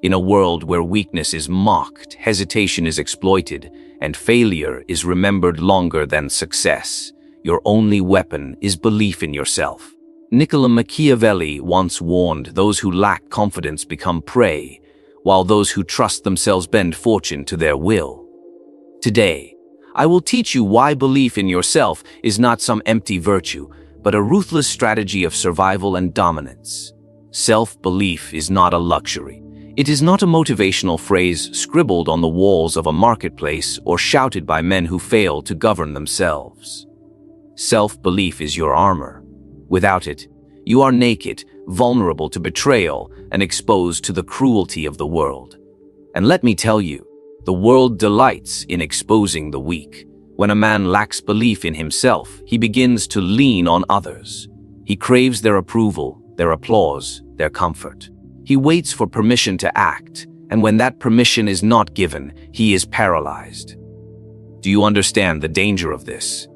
In a world where weakness is mocked, hesitation is exploited, and failure is remembered longer than success, your only weapon is belief in yourself. Niccolò Machiavelli once warned, those who lack confidence become prey, while those who trust themselves bend fortune to their will. Today, I will teach you why belief in yourself is not some empty virtue, but a ruthless strategy of survival and dominance. Self-belief is not a luxury. It is not a motivational phrase scribbled on the walls of a marketplace or shouted by men who fail to govern themselves. Self-belief is your armor. Without it, you are naked, vulnerable to betrayal, and exposed to the cruelty of the world. And let me tell you, the world delights in exposing the weak. When a man lacks belief in himself, he begins to lean on others. He craves their approval, their applause, their comfort. He waits for permission to act, and when that permission is not given, he is paralyzed. Do you understand the danger of this?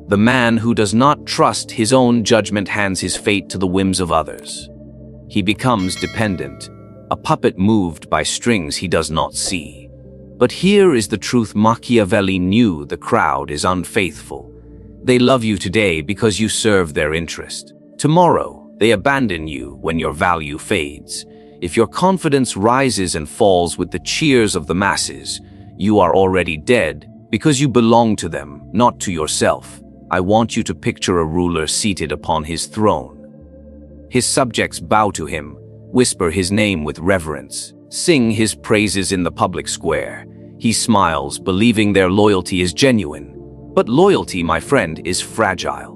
The man who does not trust his own judgment hands his fate to the whims of others. He becomes dependent, a puppet moved by strings he does not see. But here is the truth: Machiavelli knew the crowd is unfaithful. They love you today because you serve their interest. Tomorrow, they abandon you when your value fades. If your confidence rises and falls with the cheers of the masses, you are already dead because you belong to them, not to yourself. I want you to picture a ruler seated upon his throne. His subjects bow to him, whisper his name with reverence, sing his praises in the public square. He smiles, believing their loyalty is genuine. But loyalty, my friend, is fragile.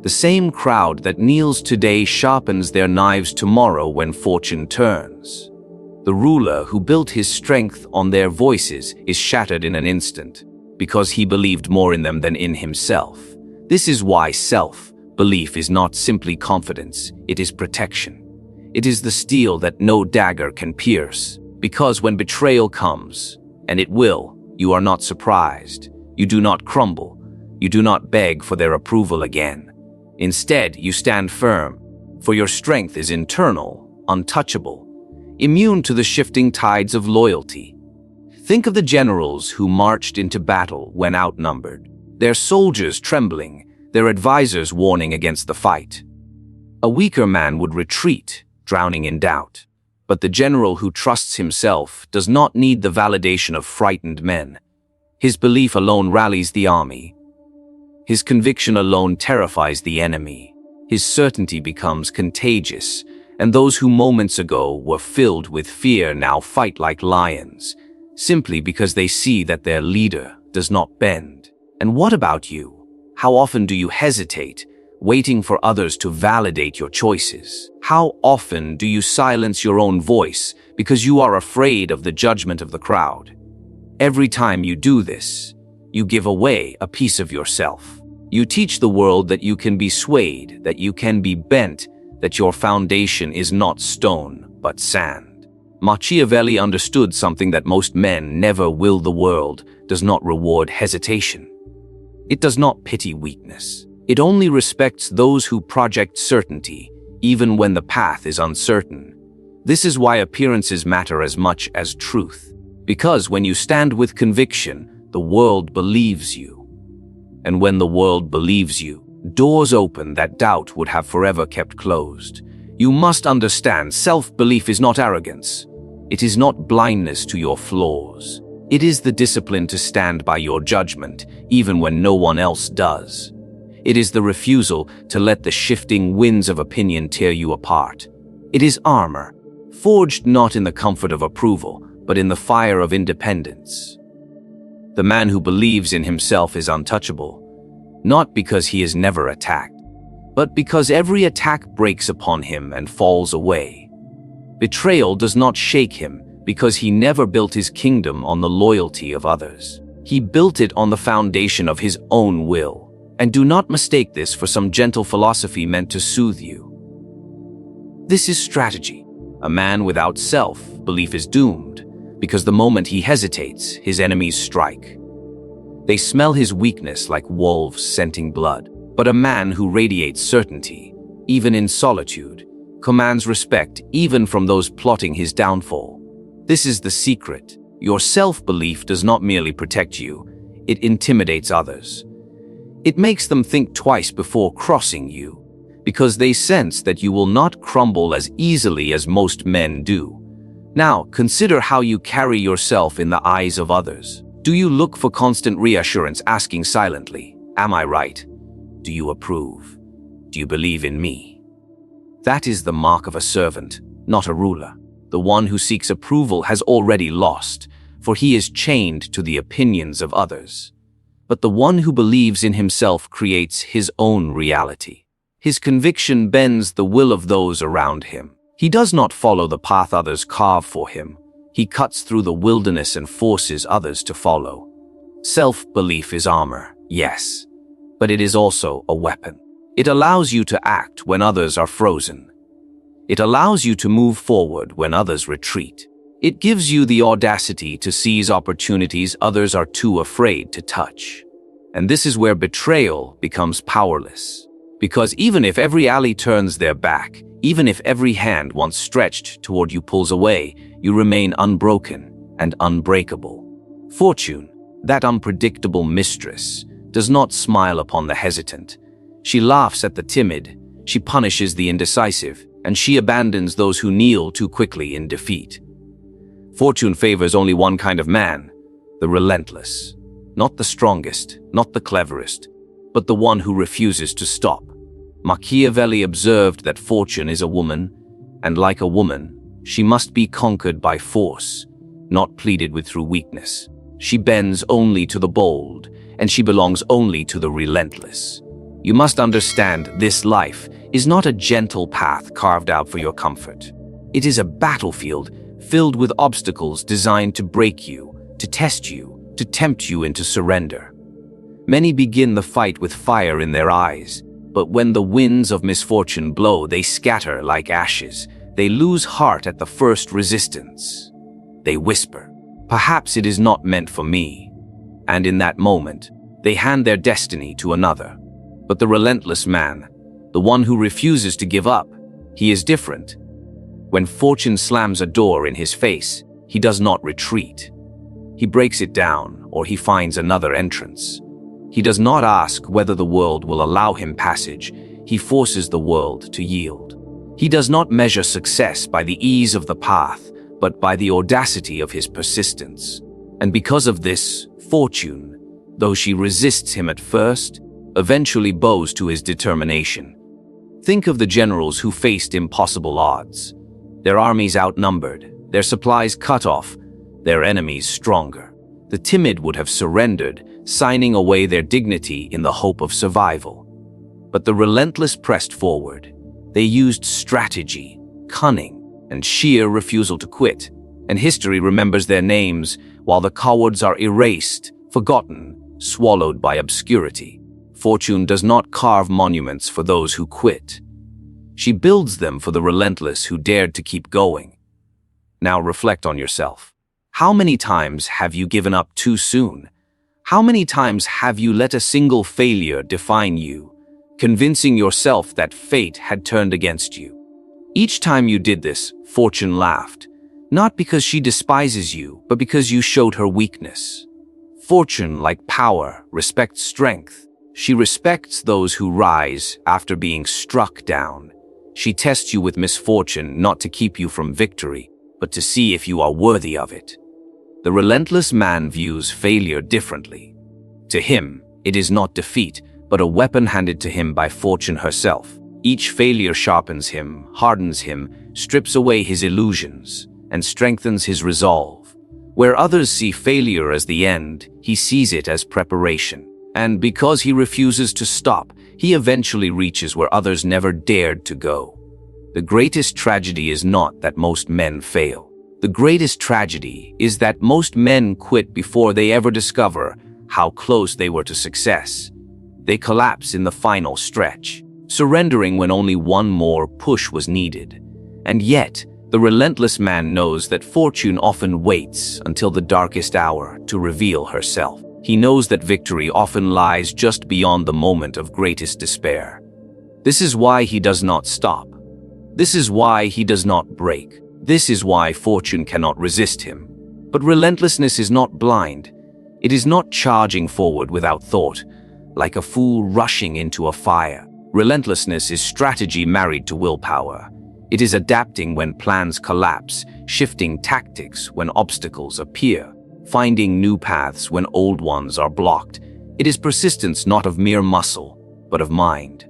The same crowd that kneels today sharpens their knives tomorrow when fortune turns. The ruler who built his strength on their voices is shattered in an instant, because he believed more in them than in himself. This is why self-belief is not simply confidence, it is protection. It is the steel that no dagger can pierce, because when betrayal comes, and it will, you are not surprised. You do not crumble. You do not beg for their approval again. Instead, you stand firm, for your strength is internal, untouchable, immune to the shifting tides of loyalty. Think of the generals who marched into battle when outnumbered, their soldiers trembling, their advisors warning against the fight. A weaker man would retreat, drowning in doubt. But the general who trusts himself does not need the validation of frightened men. His belief alone rallies the army. His conviction alone terrifies the enemy. His certainty becomes contagious, and those who moments ago were filled with fear now fight like lions, simply because they see that their leader does not bend. And what about you? How often do you hesitate, waiting for others to validate your choices? How often do you silence your own voice because you are afraid of the judgment of the crowd? Every time you do this, you give away a piece of yourself. You teach the world that you can be swayed, that you can be bent, that your foundation is not stone, but sand. Machiavelli understood something that most men never will. The world does not reward hesitation. It does not pity weakness. It only respects those who project certainty, even when the path is uncertain. This is why appearances matter as much as truth. Because when you stand with conviction, the world believes you. And when the world believes you, doors open that doubt would have forever kept closed. You must understand, self-belief is not arrogance. It is not blindness to your flaws. It is the discipline to stand by your judgment, even when no one else does. It is the refusal to let the shifting winds of opinion tear you apart. It is armor, forged not in the comfort of approval, but in the fire of independence. The man who believes in himself is untouchable, not because he is never attacked, but because every attack breaks upon him and falls away. Betrayal does not shake him because he never built his kingdom on the loyalty of others. He built it on the foundation of his own will. And do not mistake this for some gentle philosophy meant to soothe you. This is strategy. A man without self-belief is doomed, because the moment he hesitates, his enemies strike. They smell his weakness like wolves scenting blood. But a man who radiates certainty, even in solitude, commands respect even from those plotting his downfall. This is the secret. Your self-belief does not merely protect you, it intimidates others. It makes them think twice before crossing you, because they sense that you will not crumble as easily as most men do. Now, consider how you carry yourself in the eyes of others. Do you look for constant reassurance, asking silently, "Am I right? Do you approve? Do you believe in me?" That is the mark of a servant, not a ruler. The one who seeks approval has already lost, for he is chained to the opinions of others. But the one who believes in himself creates his own reality. His conviction bends the will of those around him. He does not follow the path others carve for him. He cuts through the wilderness and forces others to follow. Self-belief is armor, yes, but it is also a weapon. It allows you to act when others are frozen. It allows you to move forward when others retreat. It gives you the audacity to seize opportunities others are too afraid to touch. And this is where betrayal becomes powerless. Because even if every ally turns their back, even if every hand once stretched toward you pulls away, you remain unbroken and unbreakable. Fortune, that unpredictable mistress, does not smile upon the hesitant. She laughs at the timid, she punishes the indecisive, and she abandons those who kneel too quickly in defeat. Fortune favors only one kind of man, the relentless. Not the strongest, not the cleverest, but the one who refuses to stop. Machiavelli observed that fortune is a woman, and like a woman, she must be conquered by force, not pleaded with through weakness. She bends only to the bold, and she belongs only to the relentless. You must understand this life is not a gentle path carved out for your comfort. It is a battlefield filled with obstacles designed to break you, to test you, to tempt you into surrender. Many begin the fight with fire in their eyes, but when the winds of misfortune blow, they scatter like ashes. They lose heart at the first resistance. They whisper, "Perhaps it is not meant for me." And in that moment, they hand their destiny to another. But the relentless man, the one who refuses to give up, he is different. When fortune slams a door in his face, he does not retreat. He breaks it down, or he finds another entrance. He does not ask whether the world will allow him passage. He forces the world to yield. He does not measure success by the ease of the path, but by the audacity of his persistence. And because of this, fortune, though she resists him at first, eventually bows to his determination. Think of the generals who faced impossible odds. Their armies outnumbered, their supplies cut off, their enemies stronger. The timid would have surrendered, signing away their dignity in the hope of survival. But the relentless pressed forward. They used strategy, cunning, and sheer refusal to quit. And history remembers their names, while the cowards are erased, forgotten, swallowed by obscurity. Fortune does not carve monuments for those who quit. She builds them for the relentless who dared to keep going. Now reflect on yourself. How many times have you given up too soon? How many times have you let a single failure define you, convincing yourself that fate had turned against you? Each time you did this, fortune laughed, not because she despises you, but because you showed her weakness. Fortune, like power, respects strength. She respects those who rise after being struck down. She tests you with misfortune not to keep you from victory, but to see if you are worthy of it. The relentless man views failure differently. To him, it is not defeat, but a weapon handed to him by fortune herself. Each failure sharpens him, hardens him, strips away his illusions, and strengthens his resolve. Where others see failure as the end, he sees it as preparation. And because he refuses to stop, he eventually reaches where others never dared to go. The greatest tragedy is not that most men fail. The greatest tragedy is that most men quit before they ever discover how close they were to success. They collapse in the final stretch, surrendering when only one more push was needed. And yet, the relentless man knows that fortune often waits until the darkest hour to reveal herself. He knows that victory often lies just beyond the moment of greatest despair. This is why he does not stop. This is why he does not break. This is why fortune cannot resist him. But relentlessness is not blind. It is not charging forward without thought, like a fool rushing into a fire. Relentlessness is strategy married to willpower. It is adapting when plans collapse, shifting tactics when obstacles appear, finding new paths when old ones are blocked. It is persistence not of mere muscle, but of mind.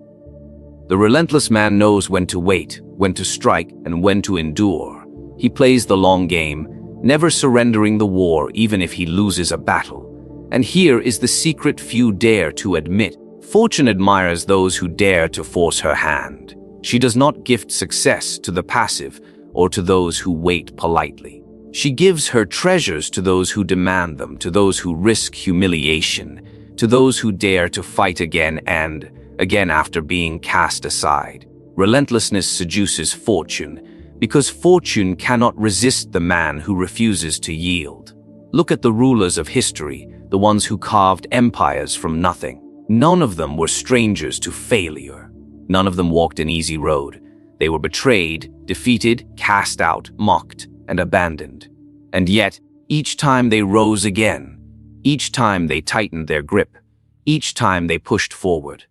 The relentless man knows when to wait, when to strike, and when to endure. He plays the long game, never surrendering the war even if he loses a battle. And here is the secret few dare to admit. Fortune admires those who dare to force her hand. She does not gift success to the passive or to those who wait politely. She gives her treasures to those who demand them, to those who risk humiliation, to those who dare to fight again and again after being cast aside. Relentlessness seduces fortune, because fortune cannot resist the man who refuses to yield. Look at the rulers of history, the ones who carved empires from nothing. None of them were strangers to failure. None of them walked an easy road. They were betrayed, defeated, cast out, mocked, and abandoned. And yet, each time they rose again. Each time they tightened their grip. Each time they pushed forward.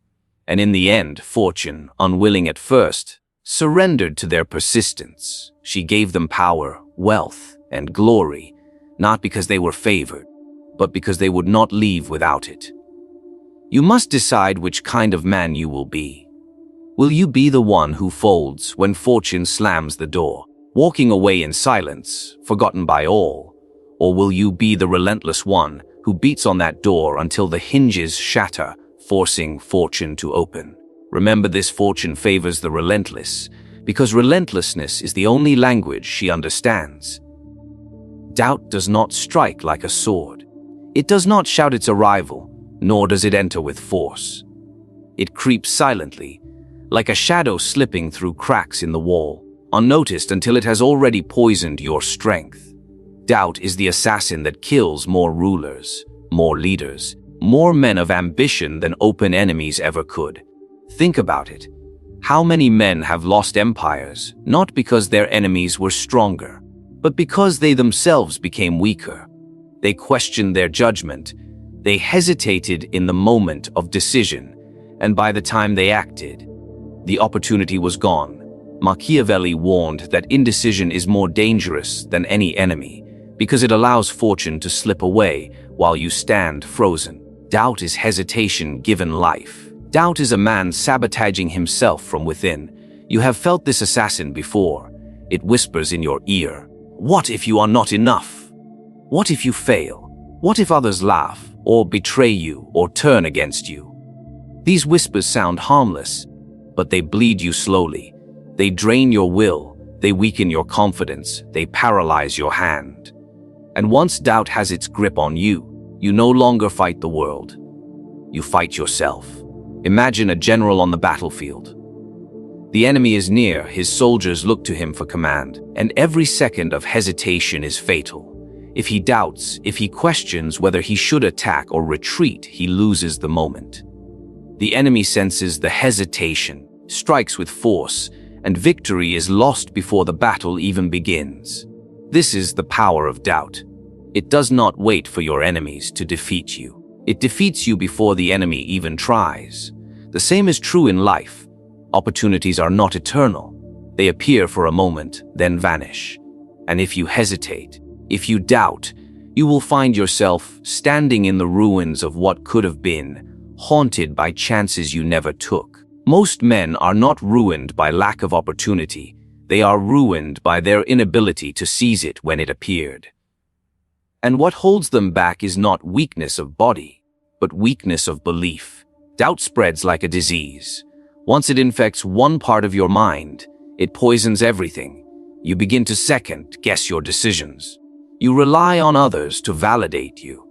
And in the end, fortune, unwilling at first, surrendered to their persistence. She gave them power, wealth, and glory, not because they were favored, but because they would not leave without it. You must decide which kind of man you will be. Will you be the one who folds when fortune slams the door, walking away in silence, forgotten by all? Or will you be the relentless one who beats on that door until the hinges shatter, forcing fortune to open? Remember, this fortune favors the relentless, because relentlessness is the only language she understands. Doubt does not strike like a sword. It does not shout its arrival, nor does it enter with force. It creeps silently, like a shadow slipping through cracks in the wall, unnoticed until it has already poisoned your strength. Doubt is the assassin that kills more rulers, more leaders, more men of ambition than open enemies ever could. Think about it. How many men have lost empires, not because their enemies were stronger, but because they themselves became weaker? They questioned their judgment. They hesitated in the moment of decision, and by the time they acted, the opportunity was gone. Machiavelli warned that indecision is more dangerous than any enemy, because it allows fortune to slip away while you stand frozen. Doubt is hesitation given life. Doubt is a man sabotaging himself from within. You have felt this assassin before. It whispers in your ear, "What if you are not enough? What if you fail? What if others laugh, or betray you, or turn against you?" These whispers sound harmless, but they bleed you slowly. They drain your will, they weaken your confidence, they paralyze your hand. And once doubt has its grip on you, you no longer fight the world. You fight yourself. Imagine a general on the battlefield. The enemy is near, his soldiers look to him for command, and every second of hesitation is fatal. If he doubts, if he questions whether he should attack or retreat, he loses the moment. The enemy senses the hesitation, strikes with force, and victory is lost before the battle even begins. This is the power of doubt. It does not wait for your enemies to defeat you. It defeats you before the enemy even tries. The same is true in life. Opportunities are not eternal. They appear for a moment, then vanish. And if you hesitate, if you doubt, you will find yourself standing in the ruins of what could have been, haunted by chances you never took. Most men are not ruined by lack of opportunity. They are ruined by their inability to seize it when it appeared. And what holds them back is not weakness of body, but weakness of belief. Doubt spreads like a disease. Once it infects one part of your mind, it poisons everything. You begin to second-guess your decisions. You rely on others to validate you.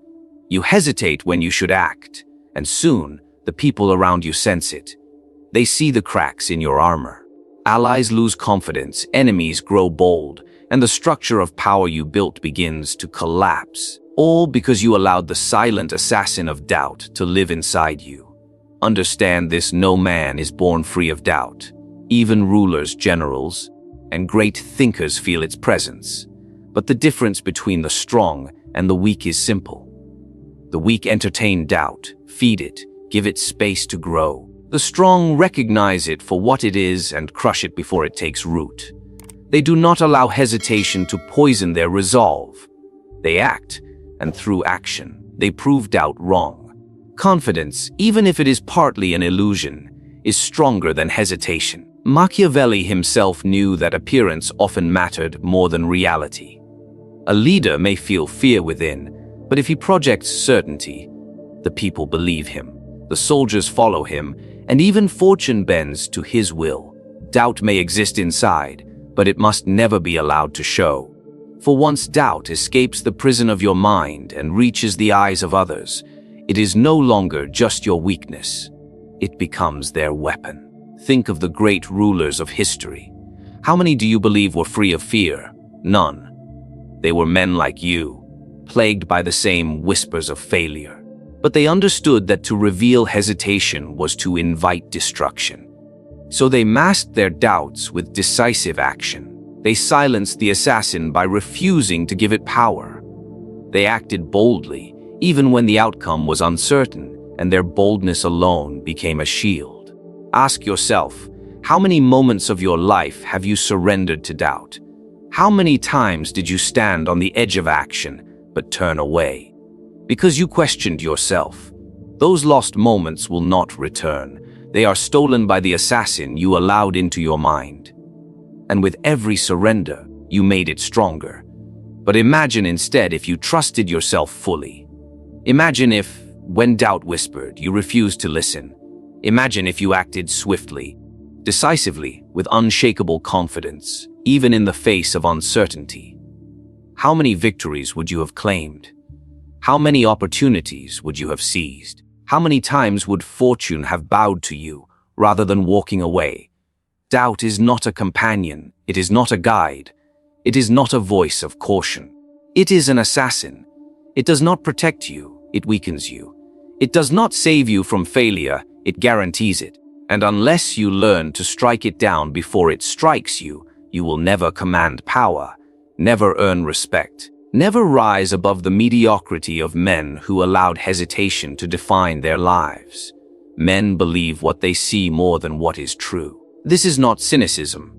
You hesitate when you should act, and soon the people around you sense it. They see the cracks in your armor. Allies lose confidence, enemies grow bold, and the structure of power you built begins to collapse, all because you allowed the silent assassin of doubt to live inside you. Understand this: no man is born free of doubt. Even rulers, generals, and great thinkers feel its presence. But the difference between the strong and the weak is simple. The weak entertain doubt, feed it, give it space to grow. The strong recognize it for what it is and crush it before it takes root. They do not allow hesitation to poison their resolve. They act, and through action, they prove doubt wrong. Confidence, even if it is partly an illusion, is stronger than hesitation. Machiavelli himself knew that appearance often mattered more than reality. A leader may feel fear within, but if he projects certainty, the people believe him, the soldiers follow him, and even fortune bends to his will. Doubt may exist inside, but it must never be allowed to show. For once doubt escapes the prison of your mind and reaches the eyes of others, it is no longer just your weakness. It becomes their weapon. Think of the great rulers of history. How many do you believe were free of fear? None. They were men like you, plagued by the same whispers of failure. But they understood that to reveal hesitation was to invite destruction. So they masked their doubts with decisive action. They silenced the assassin by refusing to give it power. They acted boldly, even when the outcome was uncertain, and their boldness alone became a shield. Ask yourself, how many moments of your life have you surrendered to doubt? How many times did you stand on the edge of action, but turn away? Because you questioned yourself. Those lost moments will not return. They are stolen by the assassin you allowed into your mind. And with every surrender, you made it stronger. But imagine instead if you trusted yourself fully. Imagine if, when doubt whispered, you refused to listen. Imagine if you acted swiftly, decisively, with unshakable confidence, even in the face of uncertainty. How many victories would you have claimed? How many opportunities would you have seized? How many times would fortune have bowed to you rather than walking away? Doubt is not a companion. It is not a guide. It is not a voice of caution. It is an assassin. It does not protect you. It weakens you. It does not save you from failure. It guarantees it. And unless you learn to strike it down before it strikes you, you will never command power, never earn respect, never rise above the mediocrity of men who allowed hesitation to define their lives. Men believe what they see more than what is true. This is not cynicism.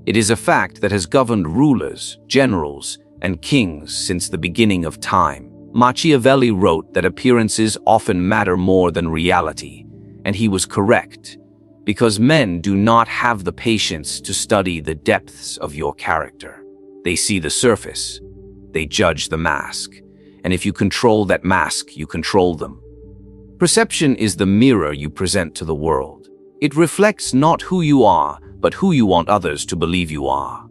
It is a fact that has governed rulers, generals, and kings since the beginning of time. Machiavelli wrote that appearances often matter more than reality, and he was correct, because men do not have the patience to study the depths of your character. They see the surface. They judge the mask. And if you control that mask, you control them. Perception is the mirror you present to the world. It reflects not who you are, but who you want others to believe you are.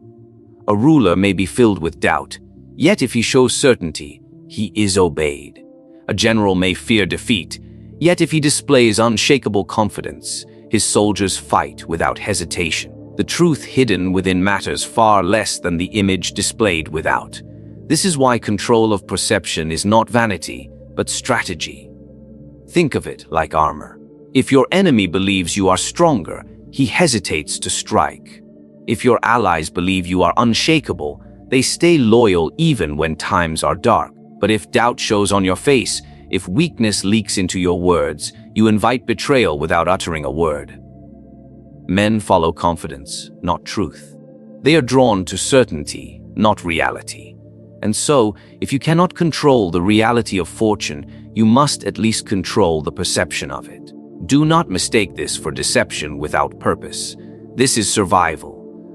A ruler may be filled with doubt, yet if he shows certainty, he is obeyed. A general may fear defeat, yet if he displays unshakable confidence, his soldiers fight without hesitation. The truth hidden within matters far less than the image displayed without. This is why control of perception is not vanity, but strategy. Think of it like armor. If your enemy believes you are stronger, he hesitates to strike. If your allies believe you are unshakable, they stay loyal even when times are dark. But if doubt shows on your face, if weakness leaks into your words, you invite betrayal without uttering a word. Men follow confidence, not truth. They are drawn to certainty, not reality. And so, if you cannot control the reality of fortune, you must at least control the perception of it. Do not mistake this for deception without purpose. This is survival.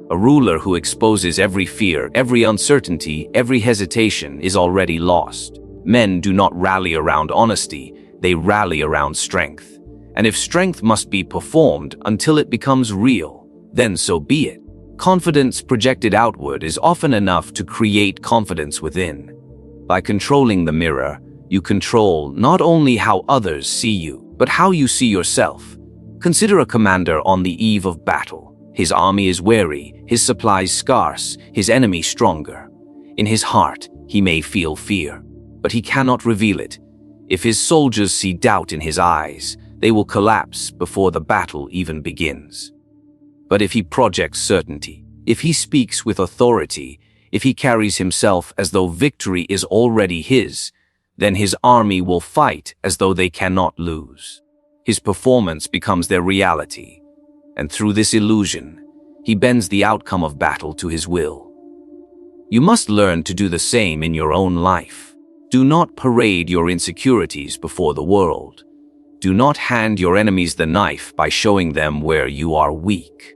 A ruler who exposes every fear, every uncertainty, every hesitation is already lost. Men do not rally around honesty, they rally around strength. And if strength must be performed until it becomes real, then so be it. Confidence projected outward is often enough to create confidence within. By controlling the mirror, you control not only how others see you, but how you see yourself. Consider a commander on the eve of battle. His army is wary, his supplies scarce, his enemy stronger. In his heart, he may feel fear, but he cannot reveal it. If his soldiers see doubt in his eyes, they will collapse before the battle even begins. But if he projects certainty, If he speaks with authority, if he carries himself as though victory is already his, then his army will fight as though they cannot lose. His performance becomes their reality, and through this illusion, he bends the outcome of battle to his will. You must learn to do the same in your own life. Do not parade your insecurities before the world. Do not hand your enemies the knife by showing them where you are weak.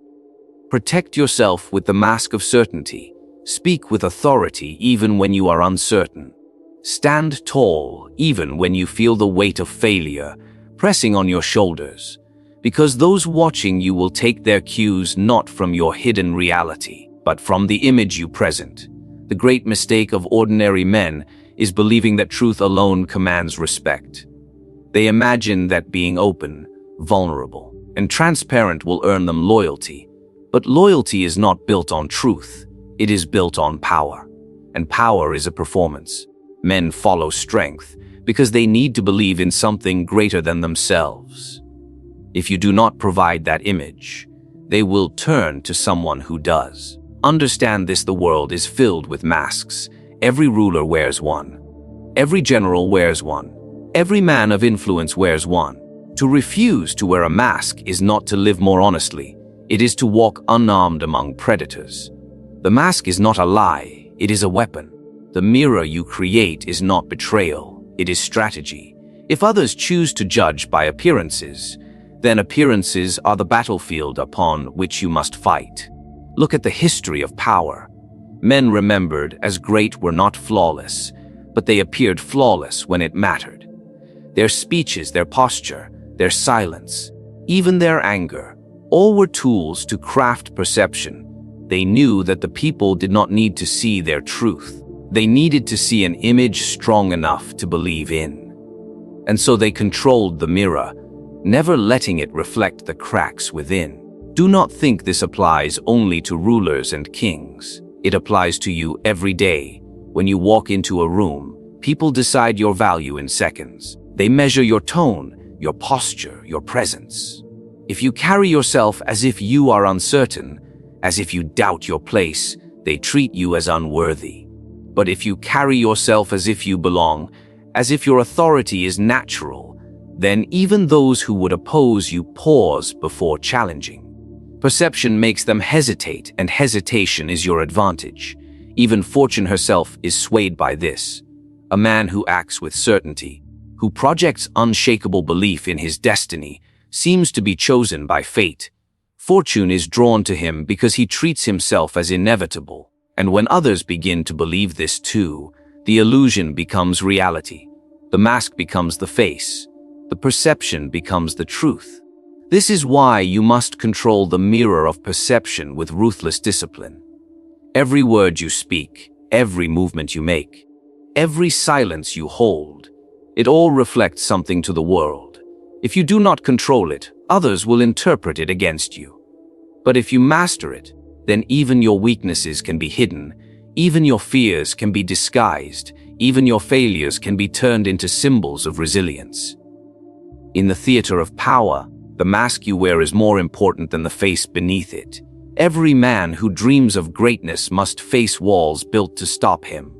Protect yourself with the mask of certainty. Speak with authority even when you are uncertain. Stand tall even when you feel the weight of failure pressing on your shoulders, because those watching you will take their cues not from your hidden reality, but from the image you present. The great mistake of ordinary men is believing that truth alone commands respect. They imagine that being open, vulnerable, and transparent will earn them loyalty. But loyalty is not built on truth. It is built on power. And power is a performance. Men follow strength because they need to believe in something greater than themselves. If you do not provide that image, they will turn to someone who does. Understand this: the world is filled with masks. Every ruler wears one. Every general wears one. Every man of influence wears one. To refuse to wear a mask is not to live more honestly. It is to walk unarmed among predators. The mask is not a lie, it is a weapon. The mirror you create is not betrayal, it is strategy. If others choose to judge by appearances, then appearances are the battlefield upon which you must fight. Look at the history of power. Men remembered as great were not flawless, but they appeared flawless when it mattered. Their speeches, their posture, their silence, even their anger, all were tools to craft perception. They knew that the people did not need to see their truth. They needed to see an image strong enough to believe in. And so they controlled the mirror, never letting it reflect the cracks within. Do not think this applies only to rulers and kings. It applies to you every day. When you walk into a room, people decide your value in seconds. They measure your tone, your posture, your presence. If you carry yourself as if you are uncertain, as if you doubt your place, they treat you as unworthy. But if you carry yourself as if you belong, as if your authority is natural, then even those who would oppose you pause before challenging. Perception makes them hesitate, and hesitation is your advantage. Even fortune herself is swayed by this. A man who acts with certainty, who projects unshakable belief in his destiny, seems to be chosen by fate. Fortune is drawn to him because he treats himself as inevitable. And when others begin to believe this too, the illusion becomes reality. The mask becomes the face. The perception becomes the truth. This is why you must control the mirror of perception with ruthless discipline. Every word you speak, every movement you make, every silence you hold, it all reflects something to the world. If you do not control it, others will interpret it against you. But if you master it, then even your weaknesses can be hidden, even your fears can be disguised, even your failures can be turned into symbols of resilience. In the theater of power, the mask you wear is more important than the face beneath it. Every man who dreams of greatness must face walls built to stop him.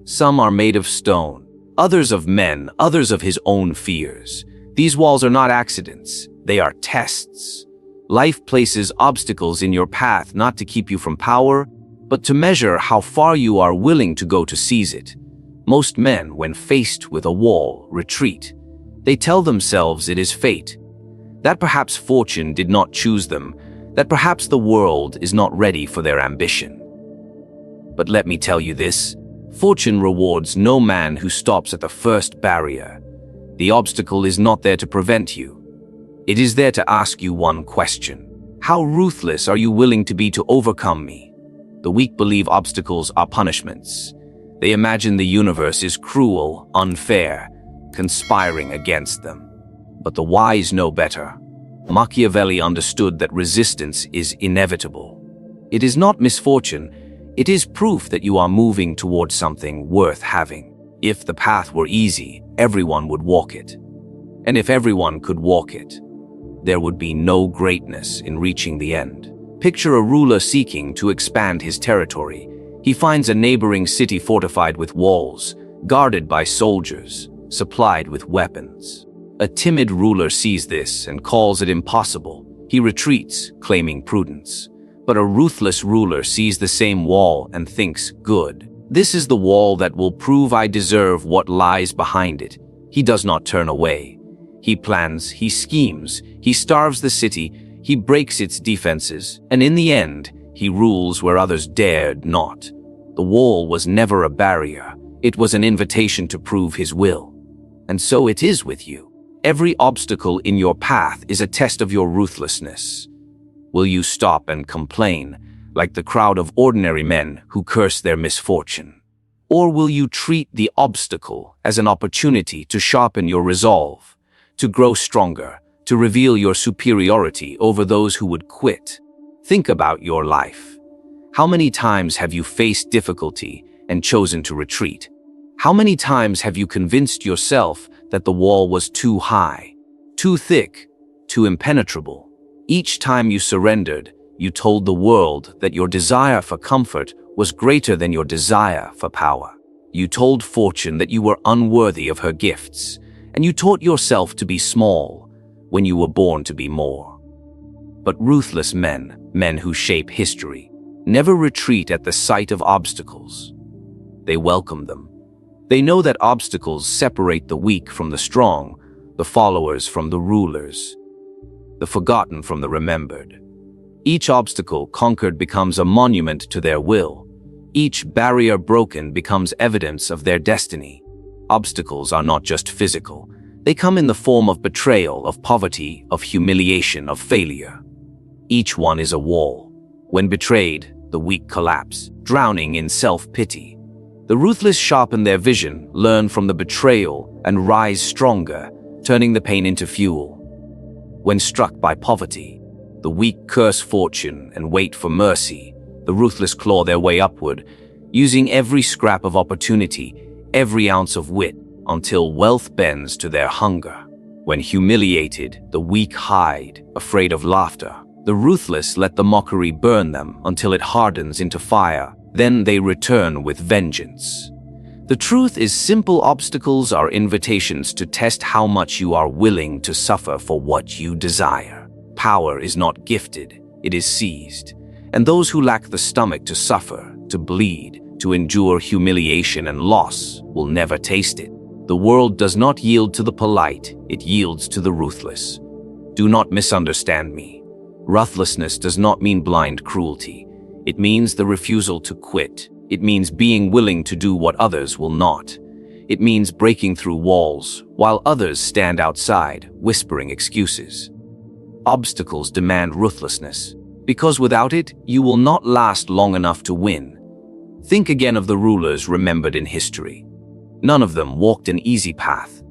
Some are made of stone, others of men, others of his own fears. These walls are not accidents, they are tests. Life places obstacles in your path not to keep you from power, but to measure how far you are willing to go to seize it. Most men, when faced with a wall, retreat. They tell themselves it is fate, that perhaps fortune did not choose them, that perhaps the world is not ready for their ambition. But let me tell you this, fortune rewards no man who stops at the first barrier. The obstacle is not there to prevent you. It is there to ask you one question. How ruthless are you willing to be to overcome me? The weak believe obstacles are punishments. They imagine the universe is cruel, unfair, conspiring against them. But the wise know better. Machiavelli understood that resistance is inevitable. It is not misfortune, it is proof that you are moving towards something worth having. If the path were easy, everyone would walk it. And if everyone could walk it, there would be no greatness in reaching the end. Picture a ruler seeking to expand his territory. He finds a neighboring city fortified with walls, guarded by soldiers, supplied with weapons. A timid ruler sees this and calls it impossible. He retreats, claiming prudence. But a ruthless ruler sees the same wall and thinks, good. This is the wall that will prove I deserve what lies behind it. He does not turn away. He plans, he schemes, he starves the city, he breaks its defenses, and in the end, he rules where others dared not. The wall was never a barrier. It was an invitation to prove his will. And so it is with you. Every obstacle in your path is a test of your ruthlessness. Will you stop and complain, like the crowd of ordinary men who curse their misfortune? Or will you treat the obstacle as an opportunity to sharpen your resolve, to grow stronger, to reveal your superiority over those who would quit? Think about your life. How many times have you faced difficulty and chosen to retreat? How many times have you convinced yourself that the wall was too high, too thick, too impenetrable? Each time you surrendered, you told the world that your desire for comfort was greater than your desire for power. You told fortune that you were unworthy of her gifts, and you taught yourself to be small when you were born to be more. But ruthless men, men who shape history, never retreat at the sight of obstacles. They welcome them. They know that obstacles separate the weak from the strong, the followers from the rulers, the forgotten from the remembered. Each obstacle conquered becomes a monument to their will. Each barrier broken becomes evidence of their destiny. Obstacles are not just physical. They come in the form of betrayal, of poverty, of humiliation, of failure. Each one is a wall. When betrayed, the weak collapse, drowning in self-pity. The ruthless sharpen their vision, learn from the betrayal, and rise stronger, turning the pain into fuel. When struck by poverty, the weak curse fortune and wait for mercy. The ruthless claw their way upward, using every scrap of opportunity, every ounce of wit, until wealth bends to their hunger. When humiliated, the weak hide, afraid of laughter. The ruthless let the mockery burn them until it hardens into fire. Then they return with vengeance. The truth is, simple obstacles are invitations to test how much you are willing to suffer for what you desire. Power is not gifted, it is seized. And those who lack the stomach to suffer, to bleed, to endure humiliation and loss will never taste it. The world does not yield to the polite, it yields to the ruthless. Do not misunderstand me. Ruthlessness does not mean blind cruelty. It means the refusal to quit. It means being willing to do what others will not. It means breaking through walls while others stand outside, whispering excuses. Obstacles demand ruthlessness, because without it, you will not last long enough to win. Think again of the rulers remembered in history. None of them walked an easy path.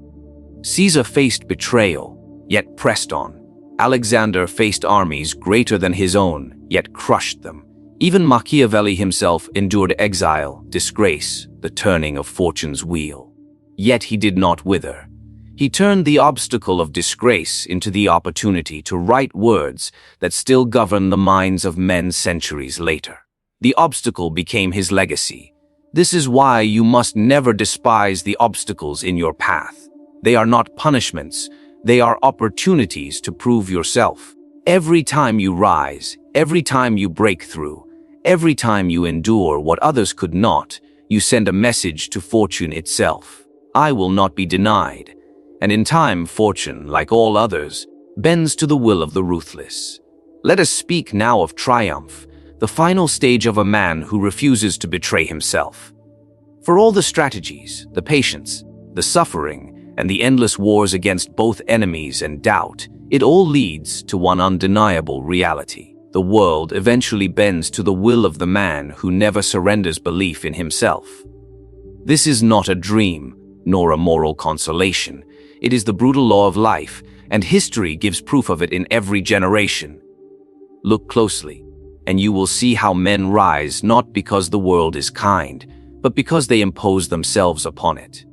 Caesar faced betrayal, yet pressed on. Alexander faced armies greater than his own, yet crushed them. Even Machiavelli himself endured exile, disgrace, the turning of fortune's wheel. Yet he did not wither. He turned the obstacle of disgrace into the opportunity to write words that still govern the minds of men centuries later. The obstacle became his legacy. This is why you must never despise the obstacles in your path. They are not punishments, they are opportunities to prove yourself. Every time you rise, every time you break through, every time you endure what others could not, you send a message to fortune itself. I will not be denied. And in time, fortune, like all others, bends to the will of the ruthless. Let us speak now of triumph, the final stage of a man who refuses to betray himself. For all the strategies, the patience, the suffering, and the endless wars against both enemies and doubt, it all leads to one undeniable reality. The world eventually bends to the will of the man who never surrenders belief in himself. This is not a dream, nor a moral consolation. It is the brutal law of life, and history gives proof of it in every generation. Look closely, and you will see how men rise not because the world is kind, but because they impose themselves upon it.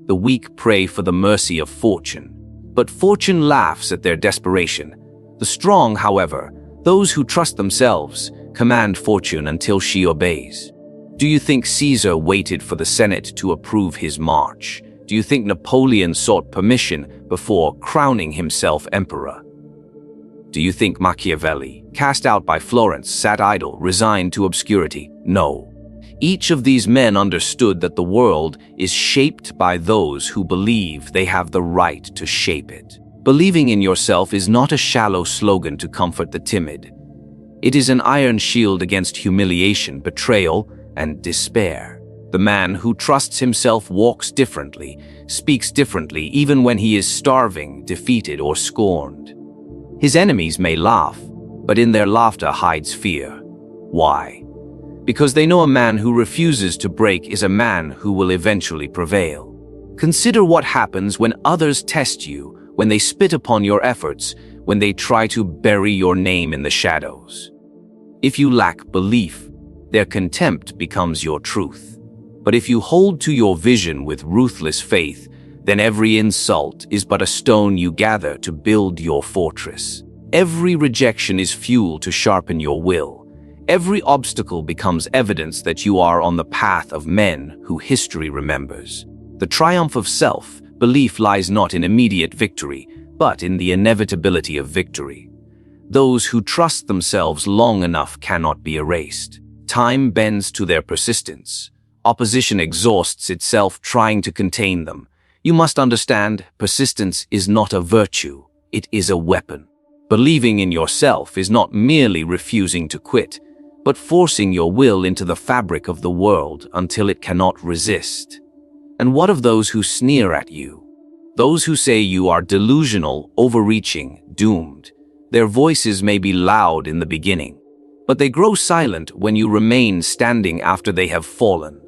The weak pray for the mercy of fortune, but fortune laughs at their desperation. The strong, however, Those who trust themselves command fortune until she obeys. Do you think Caesar waited for the Senate to approve his march? Do you think Napoleon sought permission before crowning himself emperor? Do you think Machiavelli, cast out by Florence, sat idle, resigned to obscurity? No. Each of these men understood that the world is shaped by those who believe they have the right to shape it. Believing in yourself is not a shallow slogan to comfort the timid. It is an iron shield against humiliation, betrayal, and despair. The man who trusts himself walks differently, speaks differently, even when he is starving, defeated, or scorned. His enemies may laugh, but in their laughter hides fear. Why? Because they know a man who refuses to break is a man who will eventually prevail. Consider what happens when others test you, when they spit upon your efforts, when they try to bury your name in the shadows. If you lack belief, their contempt becomes your truth. But if you hold to your vision with ruthless faith, then every insult is but a stone you gather to build your fortress. Every rejection is fuel to sharpen your will. Every obstacle becomes evidence that you are on the path of men who history remembers. The triumph of self-belief lies not in immediate victory, but in the inevitability of victory. Those who trust themselves long enough cannot be erased. Time bends to their persistence. Opposition exhausts itself trying to contain them. You must understand, persistence is not a virtue, it is a weapon. Believing in yourself is not merely refusing to quit, but forcing your will into the fabric of the world until it cannot resist. And what of those who sneer at you? Those who say you are delusional, overreaching, doomed. Their voices may be loud in the beginning, but they grow silent when you remain standing after they have fallen.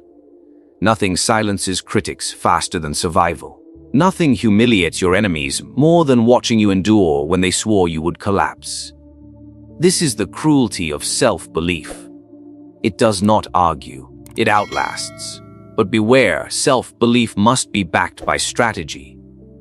Nothing silences critics faster than survival. Nothing humiliates your enemies more than watching you endure when they swore you would collapse. This is the cruelty of self-belief. It does not argue, it outlasts. But beware, self-belief must be backed by strategy.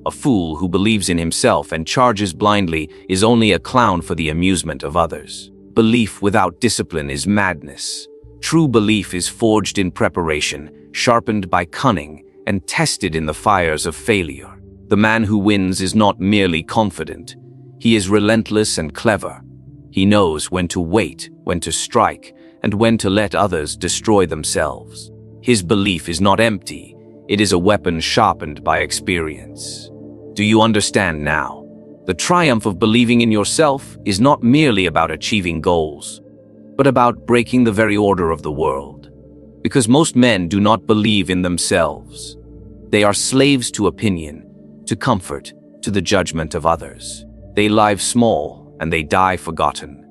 A fool who believes in himself and charges blindly is only a clown for the amusement of others. Belief without discipline is madness. True belief is forged in preparation, sharpened by cunning, and tested in the fires of failure. The man who wins is not merely confident. He is relentless and clever. He knows when to wait, when to strike, and when to let others destroy themselves. His belief is not empty. It is a weapon sharpened by experience. Do you understand now? The triumph of believing in yourself is not merely about achieving goals, but about breaking the very order of the world. Because most men do not believe in themselves. They are slaves to opinion, to comfort, to the judgment of others. They live small and they die forgotten.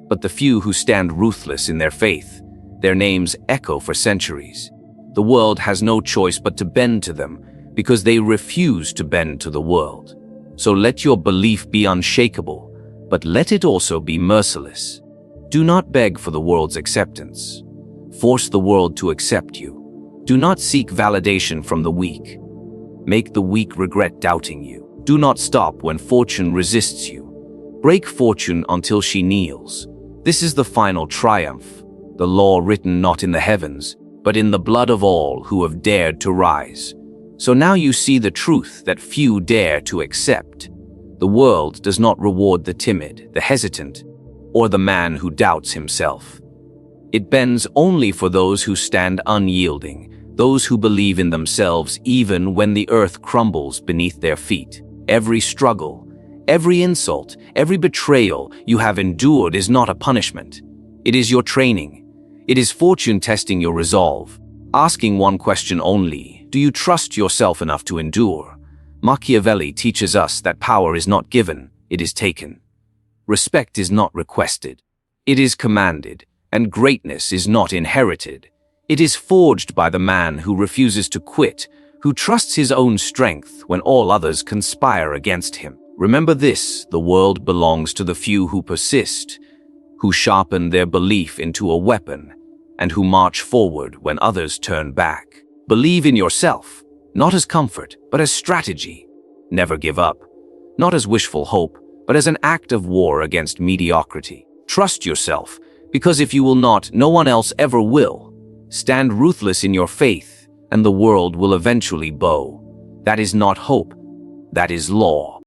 But the few who stand ruthless in their faith, their names echo for centuries. The world has no choice but to bend to them because they refuse to bend to the world. So let your belief be unshakable, but let it also be merciless. Do not beg for the world's acceptance. Force the world to accept you. Do not seek validation from the weak. Make the weak regret doubting you. Do not stop when fortune resists you. Break fortune until she kneels. This is the final triumph, the law written not in the heavens, but in the blood of all who have dared to rise. So now you see the truth that few dare to accept. The world does not reward the timid, the hesitant, or the man who doubts himself. It bends only for those who stand unyielding, those who believe in themselves even when the earth crumbles beneath their feet. Every struggle, every insult, every betrayal you have endured is not a punishment. It is your training. It is fortune testing your resolve. Asking one question only, do you trust yourself enough to endure? Machiavelli teaches us that power is not given, it is taken. Respect is not requested, it is commanded, and greatness is not inherited. It is forged by the man who refuses to quit, who trusts his own strength when all others conspire against him. Remember this, the world belongs to the few who persist, who sharpen their belief into a weapon, and who march forward when others turn back. Believe in yourself, not as comfort, but as strategy. Never give up, not as wishful hope, but as an act of war against mediocrity. Trust yourself, because if you will not, no one else ever will. Stand ruthless in your faith, and the world will eventually bow. That is not hope, that is law.